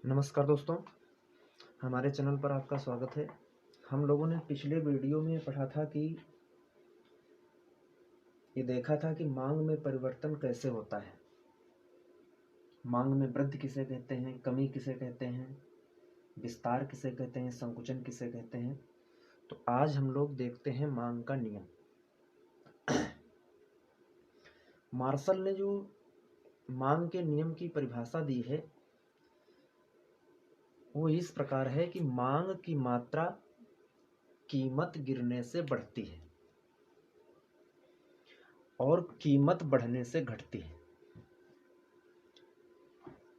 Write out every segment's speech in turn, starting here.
नमस्कार दोस्तों, हमारे चैनल पर आपका स्वागत है। हम लोगों ने पिछले वीडियो में पढ़ा था कि ये देखा था कि मांग में परिवर्तन कैसे होता है। मांग में वृद्धि किसे कहते हैं, कमी किसे कहते हैं, विस्तार किसे कहते हैं, संकुचन किसे कहते हैं। तो आज हम लोग देखते हैं मांग का नियम। मार्शल ने जो मांग के नियम की परिभाषा दी है वो इस प्रकार है कि मांग की मात्रा कीमत गिरने से बढ़ती है और कीमत बढ़ने से घटती है।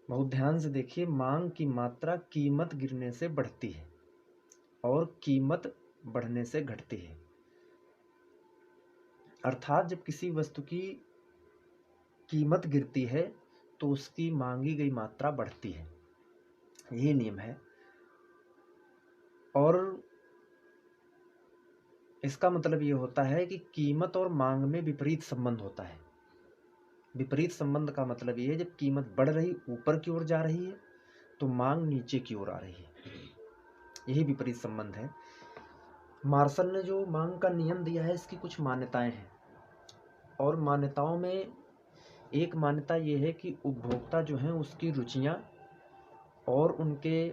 बहुत ध्यान से देखिए, मांग की मात्रा कीमत गिरने से बढ़ती है और कीमत बढ़ने से घटती है। अर्थात जब किसी वस्तु की कीमत गिरती है तो उसकी मांगी गई मात्रा बढ़ती है, यही नियम है। और इसका मतलब ये होता है कि कीमत और मांग में विपरीत संबंध होता है। विपरीत संबंध का मतलब ये है, जब कीमत बढ़ रही ऊपर की ओर जा रही है तो मांग नीचे की ओर आ रही है, यही विपरीत संबंध है। मार्शल ने जो मांग का नियम दिया है इसकी कुछ मान्यताएं हैं, और मान्यताओं में एक मान्यता ये है कि उपभोक्ता जो हैं उसकी रुचियां और उनके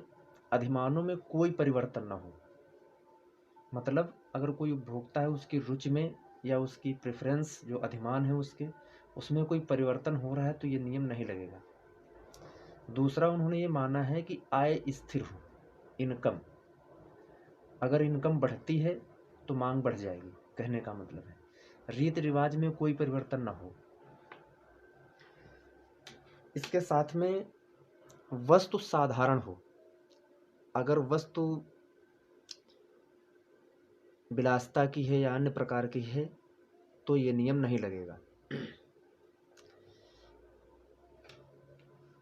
अधिमानों में कोई परिवर्तन ना हो। मतलब अगर कोई उपभोक्ता है, उसकी रुचि में या उसकी प्रेफरेंस जो अधिमान है उसमें कोई परिवर्तन हो रहा है तो ये नियम नहीं लगेगा। दूसरा, उन्होंने ये माना है कि आय स्थिर हो, इनकम, अगर इनकम बढ़ती है तो मांग बढ़ जाएगी, कहने का मतलब है रीति रिवाज में कोई परिवर्तन ना हो। इसके साथ में वस्तु साधारण हो, अगर वस्तु विलासिता की है या अन्य प्रकार की है तो ये नियम नहीं लगेगा।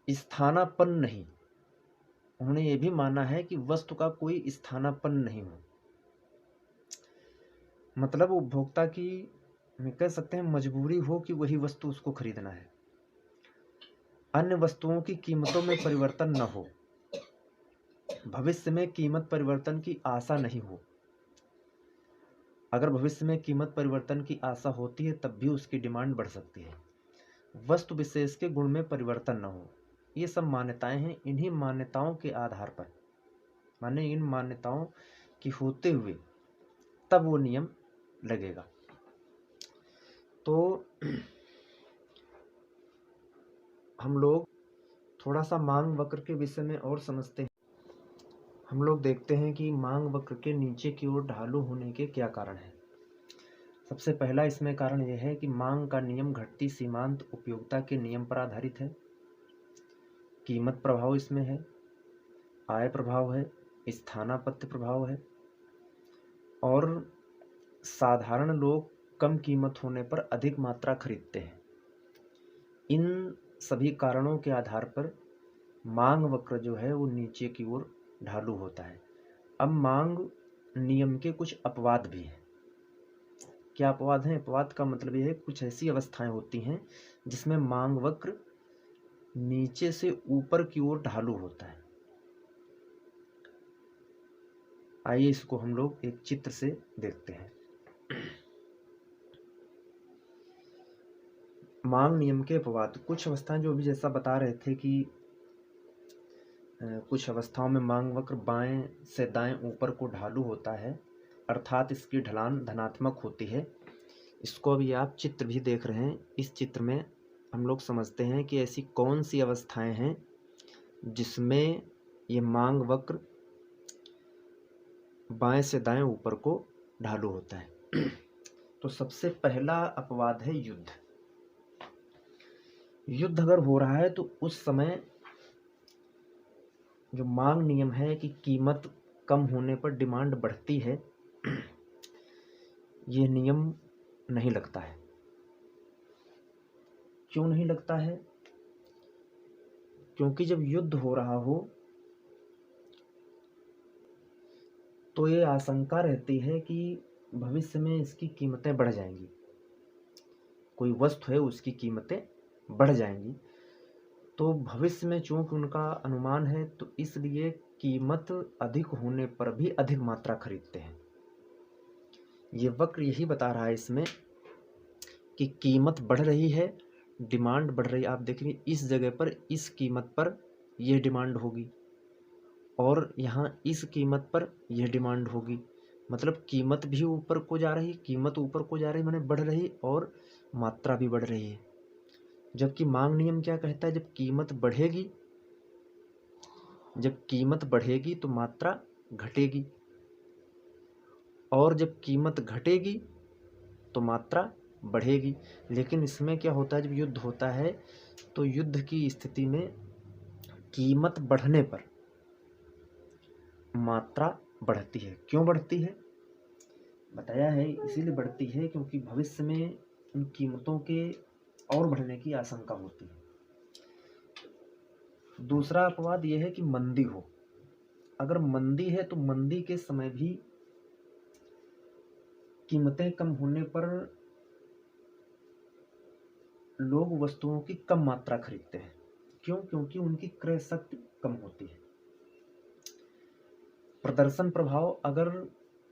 स्थानापन्न नहीं, उन्होंने ये भी माना है कि वस्तु का कोई स्थानापन्न नहीं हो। मतलब उपभोक्ता की, हम कह सकते हैं, मजबूरी हो कि वही वस्तु उसको खरीदना है, अन्य वस्तुओं की कीमतों में परिवर्तन न हो, भविष्य में कीमत परिवर्तन की आशा नहीं हो। अगर भविष्य में कीमत परिवर्तन की आशा होती है तब भी उसकी डिमांड बढ़ सकती है। वस्तु विशेष के गुण में परिवर्तन न हो। ये सब मान्यताएं हैं। इन्हीं मान्यताओं के आधार पर, माने इन मान्यताओं की होते हुए तब वो नियम लगेगा। तो हम लोग थोड़ा सा मांग वक्र के विषय में और समझते हैं। हम लोग देखते हैं कि मांग वक्र के नीचे की ओर ढालू होने के क्या कारण हैं। सबसे पहला इसमें कारण यह है कि मांग का नियम घटती सीमांत उपयोगिता के नियम पर आधारित है। कीमत प्रभाव इसमें है, आय प्रभाव है, स्थानापत्य प्रभाव है, और साधारण लोग कम कीमत होने पर अधिक मात्रा खरीदते हैं। इन सभी कारणों के आधार पर मांग वक्र जो है वो नीचे की ओर ढालू होता है। अब मांग नियम के कुछ अपवाद भी हैं। क्या अपवाद हैं? अपवाद का मतलब यह है कुछ ऐसी अवस्थाएं होती हैं जिसमें मांग वक्र नीचे से ऊपर की ओर ढालू होता है। आइए इसको हम लोग एक चित्र से देखते हैं। मांग नियम के अपवाद, कुछ अवस्थाएं जो भी जैसा बता रहे थे कि कुछ अवस्थाओं में मांग वक्र बाएं से दाएं ऊपर को ढालू होता है, अर्थात इसकी ढलान धनात्मक होती है। इसको अभी आप चित्र भी देख रहे हैं। इस चित्र में हम लोग समझते हैं कि ऐसी कौन सी अवस्थाएं हैं जिसमें ये मांग वक्र बाएं से दाएं ऊपर को ढालू होता है। तो सबसे पहला अपवाद है युद्ध। युद्ध अगर हो रहा है तो उस समय जो मांग नियम है कि कीमत कम होने पर डिमांड बढ़ती है, ये नियम नहीं लगता है। क्यों नहीं लगता है? क्योंकि जब युद्ध हो रहा हो तो ये आशंका रहती है कि भविष्य में इसकी कीमतें बढ़ जाएंगी। कोई वस्तु है उसकी कीमतें बढ़ जाएंगी, तो भविष्य में चूंकि उनका अनुमान है तो इसलिए कीमत अधिक होने पर भी अधिक मात्रा खरीदते हैं। ये वक्र यही बता रहा है इसमें कि कीमत बढ़ रही है, डिमांड बढ़ रही है। आप देख रहे इस जगह पर इस कीमत पर यह डिमांड होगी और यहाँ इस कीमत पर यह डिमांड होगी, मतलब कीमत भी ऊपर को जा रही, कीमत ऊपर को जा रही माने बढ़ रही और मात्रा भी बढ़ रही है। जबकि मांग नियम क्या कहता है, जब कीमत बढ़ेगी तो मात्रा घटेगी और जब कीमत घटेगी तो मात्रा बढ़ेगी। लेकिन इसमें क्या होता है, जब युद्ध होता है तो युद्ध की स्थिति में कीमत बढ़ने पर मात्रा बढ़ती है। क्यों बढ़ती है बताया है, इसीलिए बढ़ती है क्योंकि भविष्य में इन कीमतों के और बढ़ने की आशंका होती है। दूसरा अपवाद यह है कि मंदी हो। अगर मंदी है तो मंदी के समय भी कीमतें कम होने पर लोग वस्तुओं की कम मात्रा खरीदते हैं। क्यों? क्योंकि उनकी क्रय शक्ति कम होती है। प्रदर्शन प्रभाव, अगर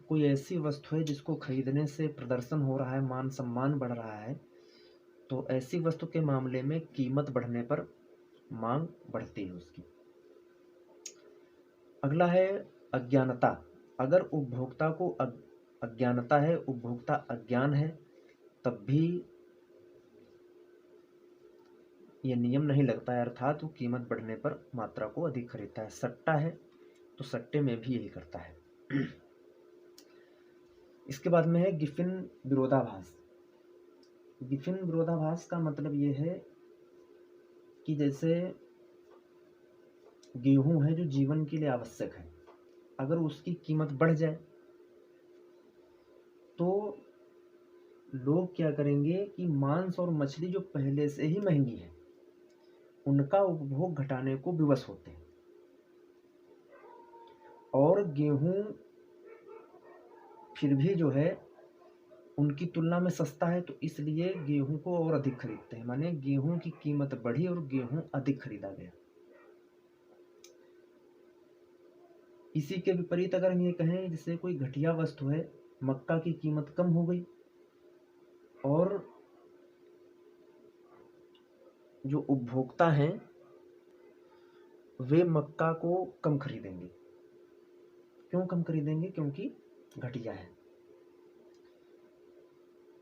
कोई ऐसी वस्तु है जिसको खरीदने से प्रदर्शन हो रहा है, मान सम्मान बढ़ रहा है, तो ऐसी वस्तु के मामले में कीमत बढ़ने पर मांग बढ़ती है उसकी। अगला है अज्ञानता। अगर उपभोक्ता को अज्ञानता है, उपभोक्ता अज्ञान है, तब भी यह नियम नहीं लगता है, अर्थात वो कीमत बढ़ने पर मात्रा को अधिक खरीदता है। सट्टा है तो सट्टे में भी यही करता है। इसके बाद में है गिफिन विरोधाभास। गिफिन विरोधाभास का मतलब ये है कि जैसे गेहूं है जो जीवन के लिए आवश्यक है, अगर उसकी कीमत बढ़ जाए तो लोग क्या करेंगे कि मांस और मछली जो पहले से ही महंगी है उनका उपभोग घटाने को विवश होते हैं, और गेहूं फिर भी जो है उनकी तुलना में सस्ता है तो इसलिए गेहूं को और अधिक खरीदते हैं। माने गेहूं की कीमत बढ़ी और गेहूं अधिक खरीदा गया। इसी के विपरीत अगर हम ये कहें जैसे कोई घटिया वस्तु है, मक्का की कीमत कम हो गई और जो उपभोक्ता हैं वे मक्का को कम खरीदेंगे। क्यों कम खरीदेंगे? क्योंकि घटिया है।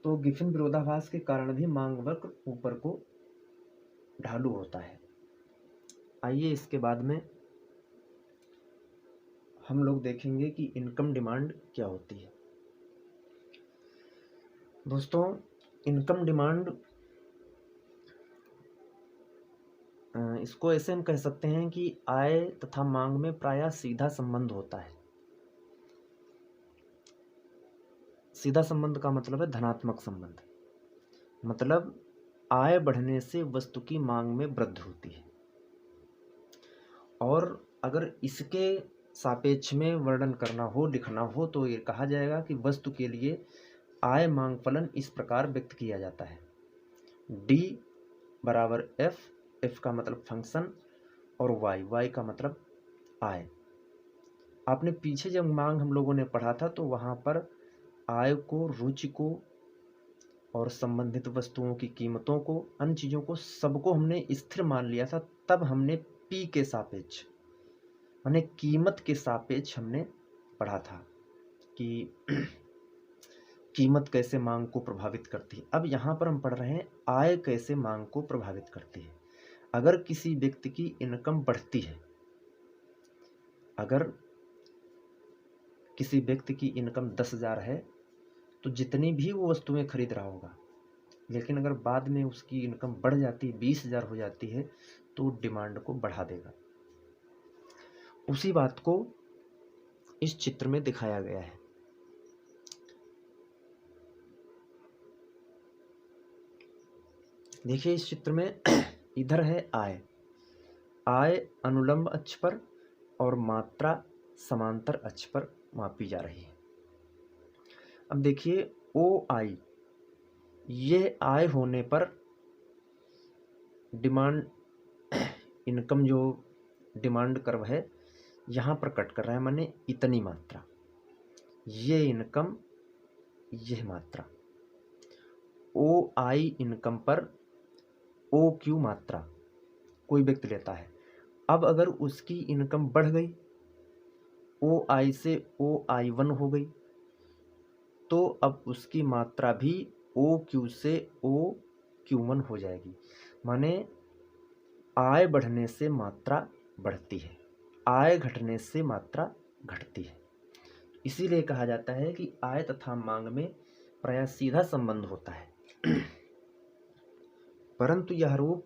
तो गिफिन विरोधाभास के कारण भी मांग वक्र ऊपर को ढालू होता है। आइए इसके बाद में हम लोग देखेंगे कि इनकम डिमांड क्या होती है। दोस्तों, इनकम डिमांड इसको ऐसे हम कह सकते हैं कि आय तथा मांग में प्रायः सीधा संबंध होता है। सीधा संबंध का मतलब है धनात्मक संबंध, मतलब आय बढ़ने से वस्तु की मांग में वृद्धि होती है। और अगर इसके सापेक्ष में वर्णन करना हो, लिखना हो, तो ये कहा जाएगा कि वस्तु के लिए आय मांग फलन इस प्रकार व्यक्त किया जाता है। डी बराबर एफ, एफ का मतलब फंक्शन, और वाई, वाई का मतलब आय। आपने पीछे जब मांग हम लोगों ने पढ़ा था तो वहाँ पर आय को, रुचि को और संबंधित वस्तुओं की कीमतों को, अन्य चीज़ों को, सबको हमने स्थिर मान लिया था। तब हमने पी के सापेक्ष माने कीमत के सापेक्ष हमने पढ़ा था कि कीमत कैसे मांग को प्रभावित करती है। अब यहाँ पर हम पढ़ रहे हैं आय कैसे मांग को प्रभावित करती है। अगर किसी व्यक्ति की इनकम बढ़ती है, अगर किसी व्यक्ति की इनकम 10,000 है तो जितनी भी वो वस्तुएं खरीद रहा होगा, लेकिन अगर बाद में उसकी इनकम बढ़ जाती है, 20,000 हो जाती है, तो डिमांड को बढ़ा देगा। उसी बात को इस चित्र में दिखाया गया है। देखिए इस चित्र में इधर है आय, आय अनुलंब अक्ष पर और मात्रा समांतर अक्ष पर मापी जा रही है। अब देखिए ओ आई, ये आय होने पर डिमांड इनकम जो डिमांड कर्व है यहाँ पर कट कर रहा है, माने इतनी मात्रा, ये इनकम, यह मात्रा। ओ आई इनकम पर ओ क्यू मात्रा कोई व्यक्ति लेता है। अब अगर उसकी इनकम बढ़ गई, ओ आई से ओ आई 1 हो गई, तो अब उसकी मात्रा भी ओ क्यू से ओ क्यू 1 हो जाएगी। माने आय बढ़ने से मात्रा बढ़ती है, आय घटने से मात्रा घटती है। इसीलिए कहा जाता है कि आय तथा मांग में प्रायः सीधा संबंध होता है। परंतु यह रूप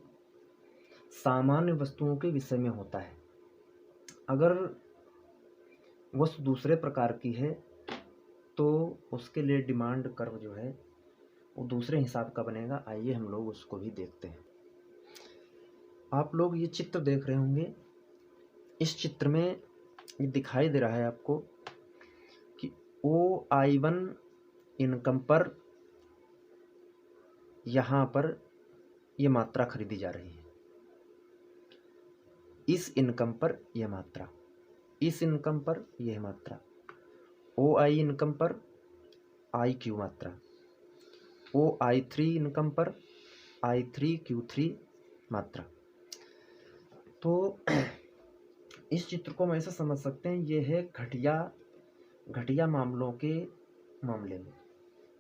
सामान्य वस्तुओं के विषय में होता है। अगर वस्तु दूसरे प्रकार की है तो उसके लिए डिमांड कर्व जो है वो दूसरे हिसाब का बनेगा। आइए हम लोग उसको भी देखते हैं। आप लोग ये चित्र देख रहे होंगे। इस चित्र में ये दिखाई दे रहा है आपको कि OI1 इनकम पर यहाँ पर ये मात्रा खरीदी जा रही है, इस इनकम पर यह मात्रा, इस इनकम पर यह मात्रा, OI इनकम पर IQ मात्रा, OI3 इनकम पर I3Q3 मात्रा। तो इस चित्र को हम ऐसा समझ सकते हैं, ये है घटिया मामलों के मामले में।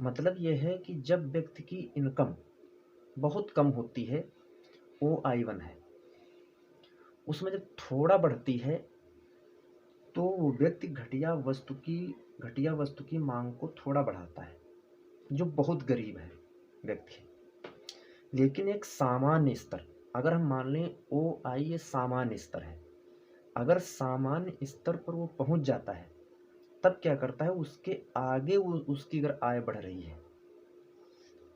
मतलब यह है कि जब व्यक्ति की इनकम बहुत कम होती है, OI1 है, उसमें जब थोड़ा बढ़ती है तो वो व्यक्ति घटिया वस्तु की मांग को थोड़ा बढ़ाता है, जो बहुत गरीब है व्यक्ति। लेकिन एक सामान्य स्तर, अगर हम मान लें OI ये सामान्य स्तर है, अगर सामान्य स्तर पर वो पहुंच जाता है तब क्या करता है, उसके आगे उसकी अगर आय बढ़ रही है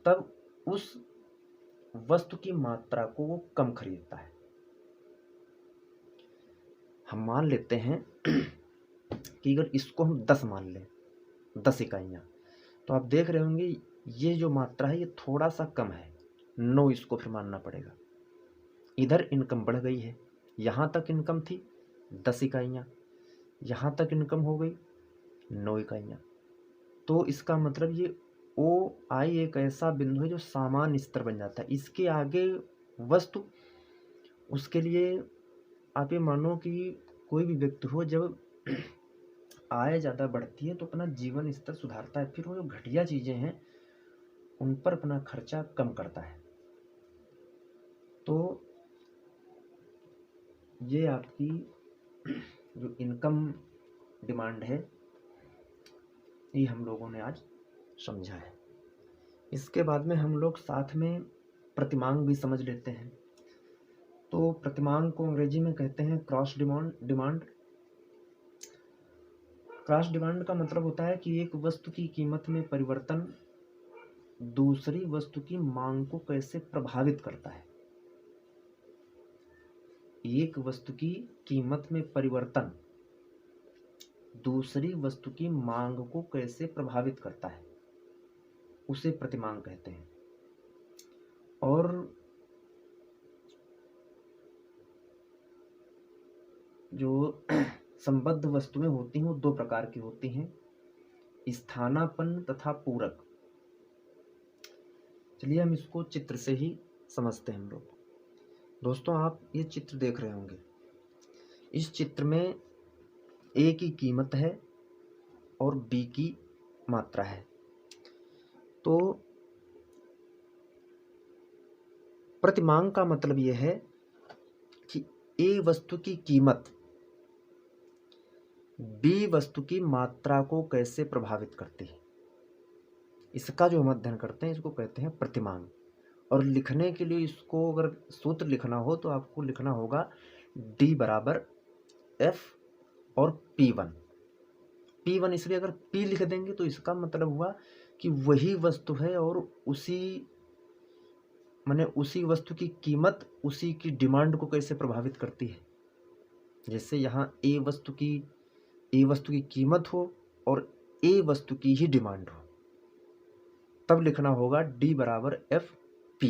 तब उस वस्तु की मात्रा को वो कम खरीदता है। हम मान लेते हैं कि अगर इसको हम 10 मान लें, 10 इकाइयाँ, तो आप देख रहे होंगे ये जो मात्रा है ये थोड़ा सा कम है, 9 इसको फिर मानना पड़ेगा। इधर इनकम बढ़ गई है, यहाँ तक इनकम थी 10 इकाइयाँ, यहाँ तक इनकम हो गई 9 इकाइयाँ। तो इसका मतलब ये OI एक ऐसा बिंदु है जो सामान्य स्तर बन जाता है। इसके आगे वस्तु, उसके लिए आप ये मानो कि कोई भी व्यक्ति हो, जब आय ज़्यादा बढ़ती है तो अपना जीवन स्तर सुधारता है, फिर वो जो घटिया चीज़ें हैं उन पर अपना खर्चा कम करता है। तो ये आपकी जो इनकम डिमांड है ये हम लोगों ने आज समझा है। इसके बाद में हम लोग साथ में प्रतिमांग भी समझ लेते हैं। तो प्रतिमांग को अंग्रेजी में कहते हैं क्रॉस डिमांड। क्रॉस डिमांड का मतलब होता है कि एक वस्तु की कीमत में परिवर्तन दूसरी वस्तु की मांग को कैसे प्रभावित करता है। एक वस्तु की कीमत में परिवर्तन दूसरी वस्तु की मांग को कैसे प्रभावित करता है, उसे प्रतिमांग कहते हैं। और जो संबद्ध वस्तुएं होती हैं वो 2 प्रकार की होती हैं, स्थानापन्न तथा पूरक। चलिए हम इसको चित्र से ही समझते हैं हम लोग। दोस्तों आप ये चित्र देख रहे होंगे। इस चित्र में A की कीमत है और B की मात्रा है। तो प्रतिमांग का मतलब यह है कि A वस्तु की कीमत B वस्तु की मात्रा को कैसे प्रभावित करती है, इसका जो हम अध्ययन करते हैं इसको कहते हैं प्रतिमांग। और लिखने के लिए इसको अगर सूत्र लिखना हो तो आपको लिखना होगा D बराबर F और P1। P1 इसलिए अगर P लिख देंगे तो इसका मतलब हुआ कि वही वस्तु है और उसी वस्तु की कीमत उसी की डिमांड को कैसे प्रभावित करती है। जैसे यहाँ A वस्तु की कीमत हो और A वस्तु की ही डिमांड हो, तब लिखना होगा D बराबर F P,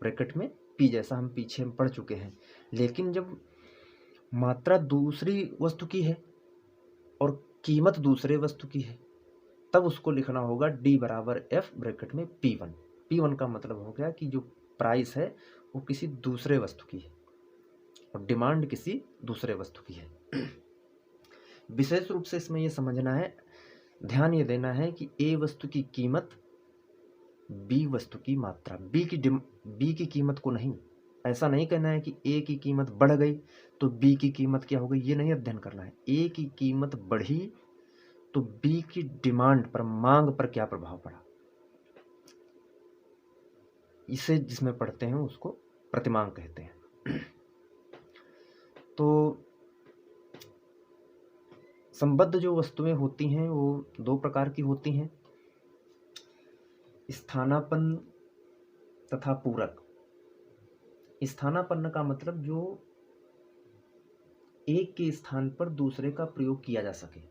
ब्रैकेट में P P, जैसा हम पीछे पढ़ चुके हैं। लेकिन जब मात्रा दूसरी वस्तु की है और कीमत दूसरे वस्तु की है, तब उसको लिखना होगा D बराबर F ब्रैकेट में P1। P1 का मतलब हो गया कि जो प्राइस है वो किसी दूसरे वस्तु की है और डिमांड किसी दूसरे वस्तु की है। विशेष रूप से इसमें ये समझना है, ध्यान ये देना है कि A वस्तु की कीमत B वस्तु की मात्रा, B की कीमत को नहीं। ऐसा नहीं कहना है कि A की कीमत बढ़ गई तो B की कीमत क्या हो गई, ये नहीं अध्ययन करना है। A की कीमत बढ़ी तो B की डिमांड पर, मांग पर क्या प्रभाव पड़ा, इसे जिसमें पढ़ते हैं उसको प्रतिमांग कहते हैं। तो संबद्ध जो वस्तुएं होती हैं वो दो प्रकार की होती हैं, स्थानापन्न तथा पूरक। स्थानापन्न का मतलब जो एक के स्थान पर दूसरे का प्रयोग किया जा सके,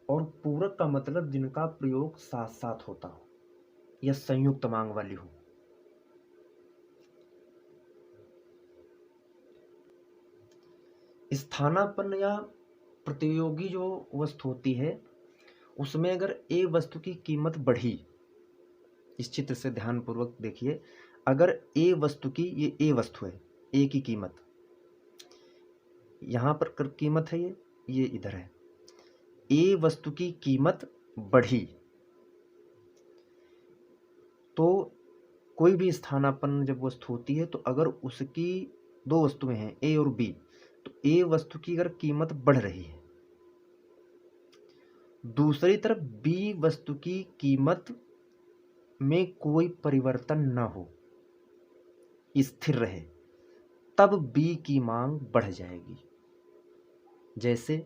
और पूरक का मतलब जिनका प्रयोग साथ साथ होता हो या संयुक्त मांग वाली हो। स्थानापन्न या प्रतियोगी जो वस्तु होती है उसमें अगर ए वस्तु की कीमत बढ़ी, इस चित्र से ध्यानपूर्वक देखिए, अगर ए वस्तु की, ये ए वस्तु है, ए की कीमत यहाँ पर कीमत है, ये इधर है, ए वस्तु की कीमत बढ़ी तो कोई भी स्थानापन्न जब वस्तु होती है तो अगर उसकी दो वस्तुएं हैं ए और बी, तो ए वस्तु की अगर कीमत बढ़ रही है, दूसरी तरफ बी वस्तु की कीमत में कोई परिवर्तन न हो, स्थिर रहे, तब बी की मांग बढ़ जाएगी। जैसे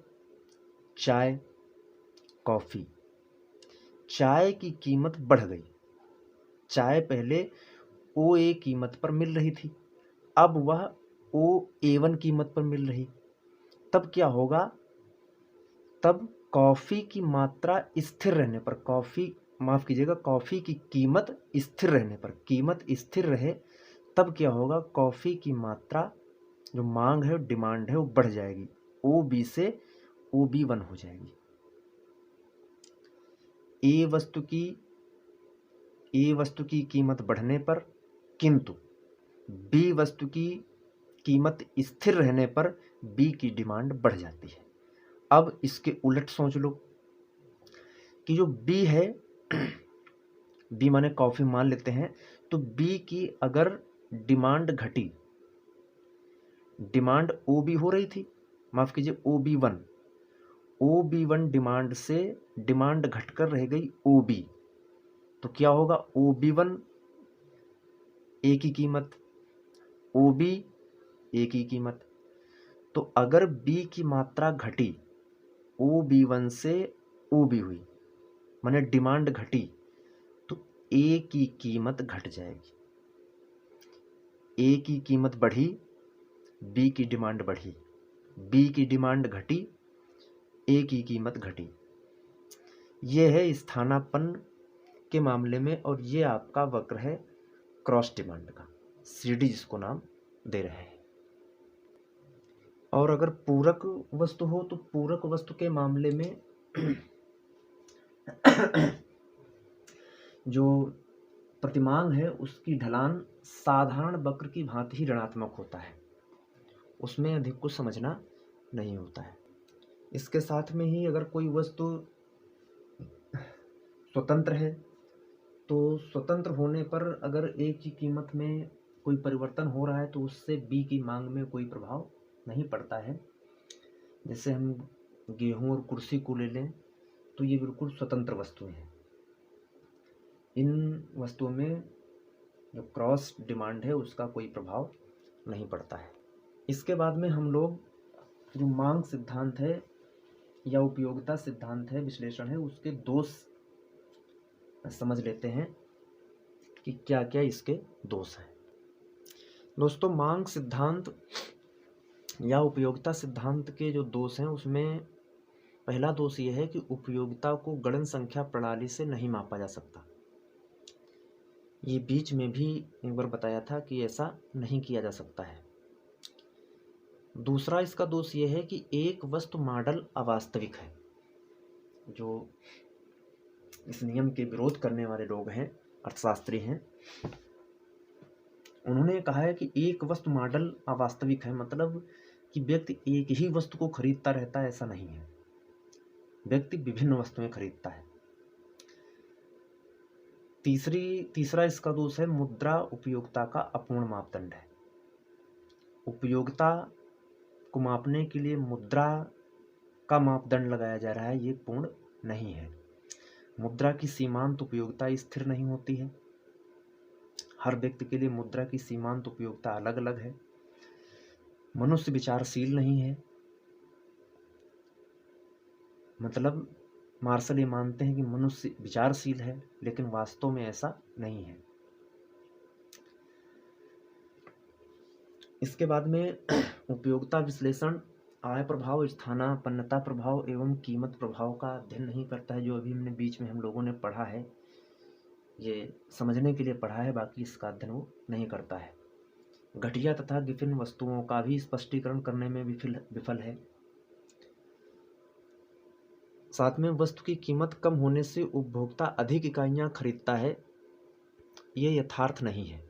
चाय, कॉफी। चाय की कीमत बढ़ गई, चाय पहले ओ ए कीमत पर मिल रही थी, अब वह ओ A1 कीमत पर मिल रही, तब क्या होगा, तब कॉफी की मात्रा स्थिर रहने पर, कॉफी की कीमत स्थिर रहने पर, कीमत स्थिर रहे, तब क्या होगा, कॉफी की मात्रा जो मांग है, डिमांड है, वो बढ़ जाएगी, OB से OB1 हो जाएगी। ए वस्तु की कीमत बढ़ने पर किंतु बी वस्तु की कीमत स्थिर रहने पर बी की डिमांड बढ़ जाती है। अब इसके उलट सोच लो कि जो बी है, बी माने कॉफी मान लेते हैं, तो बी की अगर डिमांड घटी, डिमांड OB हो रही थी, माफ कीजिए OB1 डिमांड से डिमांड घटकर रह गई OB, तो क्या होगा, OB1 ए की कीमत, OB ए की कीमत। तो अगर बी की मात्रा घटी, OB1 से OB हुई, माने डिमांड घटी, तो ए की कीमत घट जाएगी। ए की कीमत बढ़ी, बी की डिमांड बढ़ी, बी की डिमांड घटी, ए की कीमत घटी। यह है स्थानापन्न के मामले में, और ये आपका वक्र है क्रॉस डिमांड का, CD जिसको नाम दे रहे हैं। और अगर पूरक वस्तु हो तो पूरक वस्तु के मामले में जो प्रतिमांग है उसकी ढलान साधारण वक्र की भांति ही ऋणात्मक होता है, उसमें अधिक कुछ समझना नहीं होता है। इसके साथ में ही अगर कोई वस्तु स्वतंत्र है तो स्वतंत्र होने पर अगर ए की कीमत में कोई परिवर्तन हो रहा है तो उससे बी की मांग में कोई प्रभाव नहीं पड़ता है। जैसे हम गेहूं और कुर्सी को ले लें तो ये बिल्कुल स्वतंत्र वस्तुएं हैं, इन वस्तुओं में जो क्रॉस डिमांड है उसका कोई प्रभाव नहीं पड़ता है। इसके बाद में हम लोग जो मांग सिद्धांत है या उपयोगिता सिद्धांत है, विश्लेषण है, उसके दोष समझ लेते हैं कि क्या क्या इसके दोष हैं। दोस्तों, मांग सिद्धांत या उपयोगिता सिद्धांत के जो दोष हैं उसमें पहला दोष ये है कि उपयोगिता को गणन संख्या प्रणाली से नहीं मापा जा सकता। ये बीच में भी एक बार बताया था कि ऐसा नहीं किया जा सकता है। दूसरा इसका दोष ये है कि एक वस्तु मॉडल अवास्तविक है। जो इस नियम के विरोध करने वाले लोग हैं, अर्थशास्त्री हैं, उन्होंने कहा है कि एक वस्तु मॉडल अवास्तविक है, मतलब कि व्यक्ति एक ही वस्तु को खरीदता रहता है, ऐसा नहीं है। व्यक्ति विभिन्न वस्तुएं खरीदता है। तीसरा इसका दोष है मुद्रा उपयोगिता का अपूर्ण मापदंड है। उपयोगिता को मापने के लिए मुद्रा का मापदंड लगाया जा रहा है, ये पूर्ण नहीं है। मुद्रा की सीमांत उपयोगिता स्थिर नहीं होती है। हर व्यक्ति के लिए मुद्रा की सीमांत उपयोगिता अलग अलग है। मनुष्य विचारशील नहीं है। मतलब मार्शल ये मानते हैं कि मनुष्य विचारशील है, लेकिन वास्तव में ऐसा नहीं है। इसके बाद में उपयोगिता विश्लेषण आय प्रभाव, स्थानापन्नता प्रभाव एवं कीमत प्रभाव का अध्ययन नहीं करता है। जो अभी हमने बीच में हम लोगों ने पढ़ा है, ये समझने के लिए पढ़ा है, बाकी इसका अध्ययन वो नहीं करता है। घटिया तथा विभिन्न वस्तुओं का भी स्पष्टीकरण करने में विफल है। साथ में वस्तु की कीमत कम होने से उपभोक्ता अधिक इकाइयां खरीदता है, ये यथार्थ नहीं है।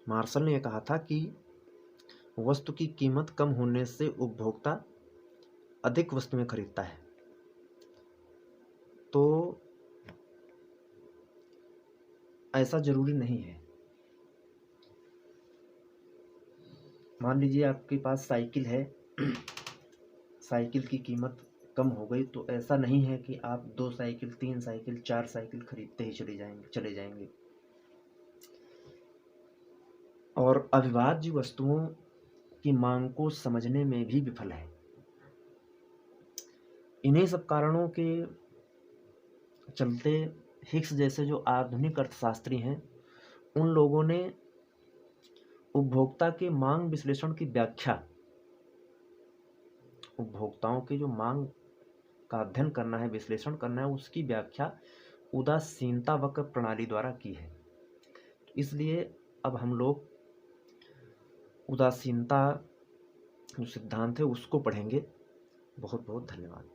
मार्शल ने कहा था कि वस्तु की कीमत कम होने से उपभोक्ता अधिक वस्तुएं खरीदता है। तो ऐसा जरूरी नहीं है। मान लीजिए आपके पास साइकिल है, साइकिल की कीमत कम हो गई, तो ऐसा नहीं है कि आप 2 साइकिल, 3 साइकिल, 4 साइकिल खरीदते ही चले जाएंगे। और अविभाज्य वस्तुओं की मांग को समझने में भी विफल है। इन्हीं सब कारणों के चलते हिक्स जैसे जो आधुनिक अर्थशास्त्री हैं, उन लोगों ने उपभोक्ता के मांग विश्लेषण की व्याख्या, उपभोक्ताओं की जो मांग का अध्ययन करना है, विश्लेषण करना है, उसकी व्याख्या उदासीनता वक्र प्रणाली द्वारा की है। इसलिए अब हम लोग उदासीनता जो सिद्धांत है उसको पढ़ेंगे। बहुत बहुत धन्यवाद।